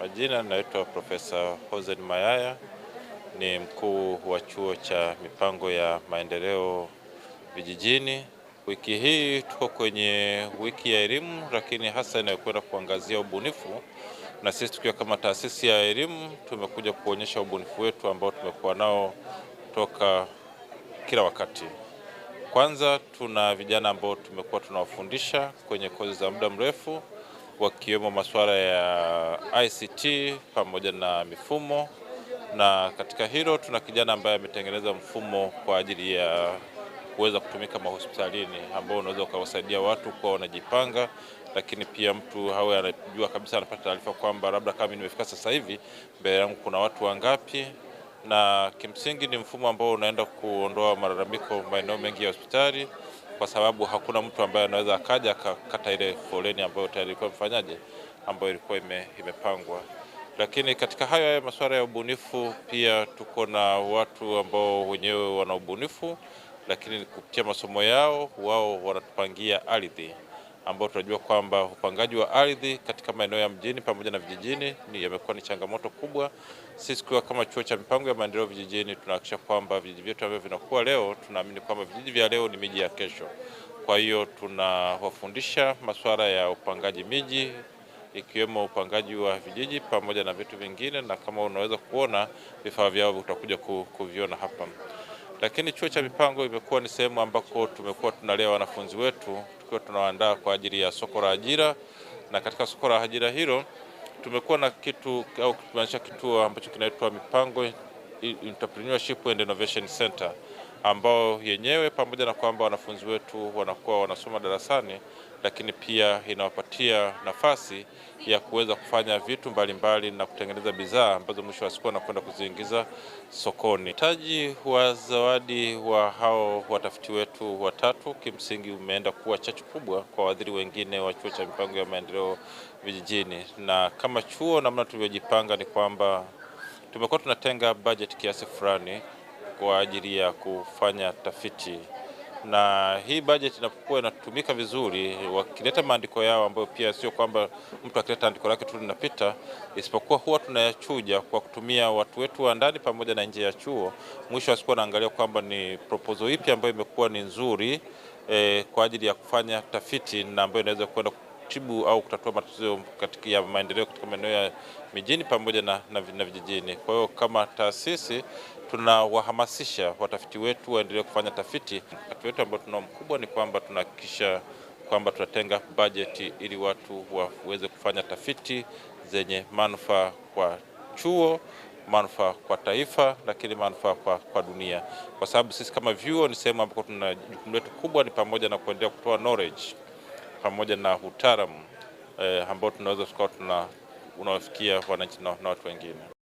Majina naitwa Profesa Hozeni Mayaya, ni mkuu wa chuo cha mipango ya maendeleo vijijini. Wiki hii tuko kwenye wiki ya elimu, lakini hasa inayokwenda kuangazia ubunifu, na sisi tukiwa kama taasisi ya elimu tumekuja kuonyesha ubunifu wetu ambao tumekuwa nao toka kila wakati. Kwanza tuna vijana ambao tumekuwa tunawafundisha kwenye kozi za muda mrefu, wakiwemo masuala ya ICT pamoja na mifumo, na katika hilo tuna kijana ambaye ametengeneza mfumo kwa ajili ya kuweza kutumika mahospitalini, ambao unaweza ukawasaidia watu kwa wanajipanga, lakini pia mtu hawe anajua kabisa, anapata taarifa kwamba labda kama nimefika sasa hivi mbele yangu kuna watu wangapi. Na kimsingi ni mfumo ambao unaenda kuondoa malalamiko maeneo mengi ya hospitali, kwa sababu hakuna mtu ambaye anaweza akaja akakata ile foleni ambayo tayari ilikuwa mfanyaje, ambayo ilikuwa imepangwa. Lakini katika hayo masuala ya ubunifu pia tuko na watu ambao wenyewe wana ubunifu, lakini kupitia masomo yao wao wanatupangia ardhi, ambao tunajua kwamba upangaji wa ardhi katika maeneo ya mjini pamoja na vijijini yamekuwa ni changamoto kubwa. Sisi kwa kama chuo cha mipango ya maendeleo vijijini tunahakikisha kwamba vijiji vyetu ambavyo vinakuwa leo, tunaamini kwamba vijiji vya leo ni miji ya kesho. Kwa hiyo tunawafundisha masuala ya upangaji miji, ikiwemo upangaji wa vijiji pamoja na vitu vingine, na kama unaweza kuona vifaa vyao utakuja kuviona hapa. Lakini chuo cha mipango imekuwa ni sehemu ambako tumekuwa tunalea wanafunzi wetu tukiwa tunawaandaa kwa ajili ya soko la ajira, na katika soko la ajira hilo tumekuwa na kitu au kutumanisha kituo ambacho kinaitwa Mipango Entrepreneurship and Innovation Center, ambao yenyewe pamoja na kwamba wanafunzi wetu wanakuwa wanasoma darasani, lakini pia inawapatia nafasi ya kuweza kufanya vitu mbalimbali na kutengeneza bidhaa ambazo mwisho wa siku wanakwenda kuziingiza sokoni. Taji wa zawadi wa hao watafiti wetu watatu kimsingi umeenda kuwa chachu kubwa kwa wadhiri wengine wa chuo cha mipango ya maendeleo vijijini, na kama chuo namna tulivyojipanga ni kwamba tumekuwa tunatenga budget kiasi fulani kwa ajili ya kufanya tafiti, na hii budget inapokuwa inatumika vizuri, wakileta maandiko yao ambayo pia sio kwamba mtu akileta andiko lake tu linapita, isipokuwa huwa tunayachuja kwa kutumia watu wetu wa ndani pamoja na nje ya chuo. Mwisho wa siku naangalia kwamba ni proposal ipi ambayo imekuwa ni nzuri kwa ajili ya kufanya tafiti na ambayo inaweza kwenda kutibu au kutatua matatizo katika ya maendeleo katika maeneo ya mijini pamoja na vijijini. Kwa hiyo kama taasisi tunawahamasisha watafiti wetu waendelee kufanya tafiti. Mkakati wetu ambao tunao mkubwa ni kwamba tunahakikisha kwamba tunatenga bajeti ili watu waweze kufanya tafiti zenye manufaa kwa chuo, manufaa kwa taifa, lakini manufaa kwa dunia. Kwa sababu sisi kama vyuo ni sehemu ambako tuna jukumu letu kubwa ni pamoja na kuendelea kutoa knowledge pamoja na utaalamu ambao tunaweza tukawa unawafikia wananchi na watu wengine.